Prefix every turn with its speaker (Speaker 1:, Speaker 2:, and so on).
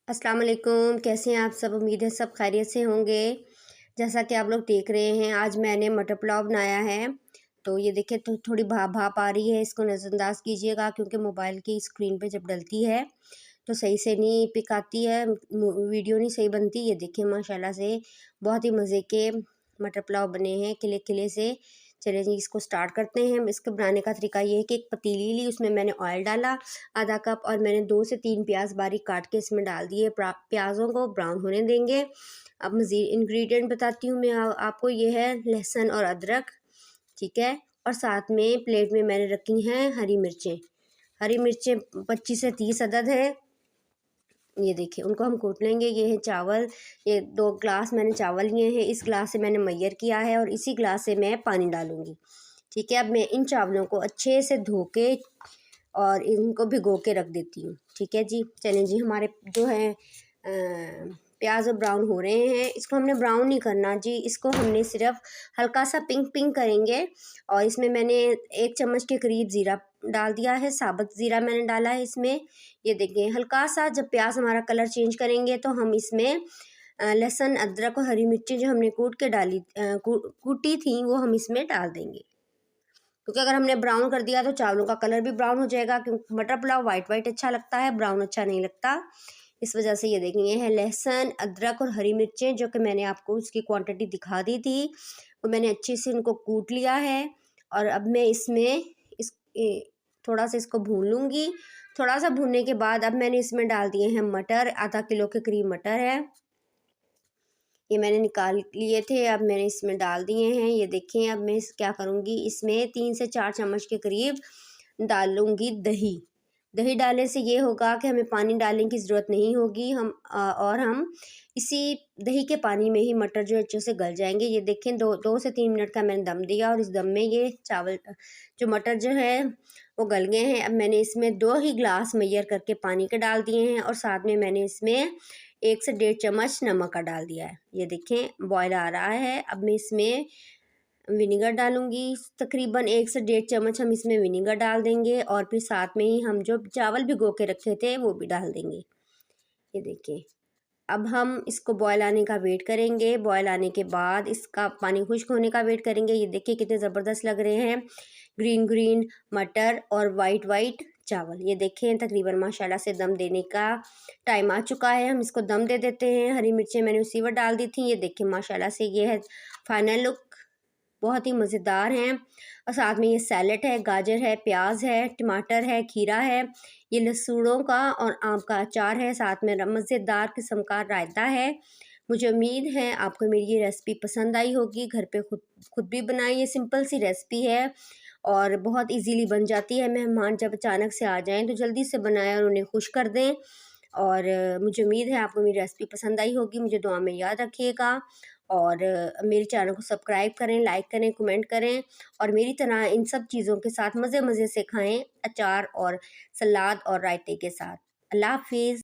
Speaker 1: अस्सलाम वालेकुम। कैसे हैं आप सब? उम्मीद है सब खैरियत से होंगे। जैसा कि आप लोग देख रहे हैं, आज मैंने मटर पुलाव बनाया है। तो ये देखिए, तो थोड़ी भाप भाप आ रही है, इसको नज़रअंदाज कीजिएगा क्योंकि मोबाइल की स्क्रीन पे जब डलती है तो सही से नहीं पिक आती है, वीडियो नहीं सही बनती। ये देखिए माशाल्लाह से बहुत ही मज़े के मटर पुलाव बने हैं, खिले खिले से। चलिए जी, इसको स्टार्ट करते हैं। इसके बनाने का तरीका ये है कि एक पतीली ली, उसमें मैंने ऑयल डाला आधा कप, और मैंने 2 से 3 प्याज बारीक काट के इसमें डाल दिए। प्याज़ों को ब्राउन होने देंगे। अब मज़ीद इंग्रेडिएंट बताती हूँ मैं आपको। ये है लहसुन और अदरक, ठीक है। और साथ में प्लेट में मैंने रखी हैं हरी मिर्चें। हरी मिर्चें 25 से 30 अदद है। ये देखिए, उनको हम कूट लेंगे। ये है चावल, ये 2 ग्लास मैंने चावल लिए हैं। इस ग्लास से मैंने मैयर किया है और इसी ग्लास से मैं पानी डालूँगी, ठीक है। अब मैं इन चावलों को अच्छे से धो के और इनको भिगो के रख देती हूँ, ठीक है जी। चलें जी, हमारे जो है प्याज ब्राउन हो रहे हैं। इसको हमने ब्राउन नहीं करना जी, इसको हमने सिर्फ हल्का सा पिंक पिंक करेंगे। और इसमें मैंने 1 चम्मच के करीब ज़ीरा डाल दिया है, साबुत ज़ीरा मैंने डाला है इसमें। ये देखिए, हल्का सा जब प्याज हमारा कलर चेंज करेंगे तो हम इसमें लहसुन अदरक और हरी मिर्ची जो हमने कूट के डाली कूटी थी, वो हम इसमें डाल देंगे। क्योंकि अगर हमने ब्राउन कर दिया तो चावलों का कलर भी ब्राउन हो जाएगा, क्योंकि मटर पुलाव वाइट वाइट अच्छा लगता है, ब्राउन अच्छा नहीं लगता। इस वजह से ये देखिए, ये है लहसुन अदरक और हरी मिर्चें, जो कि मैंने आपको उसकी क्वांटिटी दिखा दी थी। वो मैंने अच्छे से इनको कूट लिया है। और अब मैं इसमें थोड़ा सा इसको भून लूँगी। थोड़ा सा भूनने के बाद अब मैंने इसमें डाल दिए हैं मटर, आधा किलो के करीब मटर है। ये मैंने निकाल लिए थे, अब मैंने इसमें डाल दिए हैं। ये देखें, अब मैं क्या करूँगी, इसमें 3 से 4 चम्मच के करीब डालूँगी दही। दही डालने से ये होगा कि हमें पानी डालने की ज़रूरत नहीं होगी। और हम इसी दही के पानी में ही मटर जो अच्छे से गल जाएंगे। ये देखें, 2 से 3 मिनट का मैंने दम दिया और इस दम में ये चावल जो मटर जो है वो गल गए हैं। अब मैंने इसमें 2 ही ग्लास मैयर करके पानी के डाल दिए हैं और साथ में मैंने इसमें 1 से 1.5 चम्मच नमक का डाल दिया है। ये देखें, बॉयल आ रहा है। अब मैं इसमें विनेगर डालूंगी, तकरीबन 1 से 1.5 चम्मच हम इसमें विनेगर डाल देंगे। और फिर साथ में ही हम जो चावल भिगो के रखे थे वो भी डाल देंगे। ये देखिए, अब हम इसको बॉयल आने का वेट करेंगे। बॉयल आने के बाद इसका पानी खुश्क होने का वेट करेंगे। ये देखिए कितने ज़बरदस्त लग रहे हैं, ग्रीन ग्रीन मटर और वाइट वाइट चावल। ये देखें, तकरीबन माशाल्लाह से दम देने का टाइम आ चुका है। हम इसको दम दे देते हैं। हरी मिर्चें मैंने उसी वक्त डाल दी थी। ये देखें माशाल्लाह से ये है फाइनल लुक, बहुत ही मज़ेदार हैं। और साथ में ये सैलेड है, गाजर है, प्याज है, टमाटर है, खीरा है, ये लहसुनों का और आम का अचार है, साथ में मज़ेदार किस्म का रायता है। मुझे उम्मीद है आपको मेरी ये रेसिपी पसंद आई होगी। घर पे खुद भी बनाई, ये सिंपल सी रेसिपी है और बहुत इजीली बन जाती है। मेहमान जब अचानक से आ जाएं तो जल्दी से बनाएं और उन्हें खुश कर दें। और मुझे उम्मीद है आपको मेरी रेसिपी पसंद आई होगी। मुझे दुआ में याद रखिएगा और मेरे चैनल को सब्सक्राइब करें, लाइक करें, कमेंट करें और मेरी तरह इन सब चीज़ों के साथ मज़े मज़े से खाएं, अचार और सलाद और रायते के साथ। अल्लाह हाफिज़।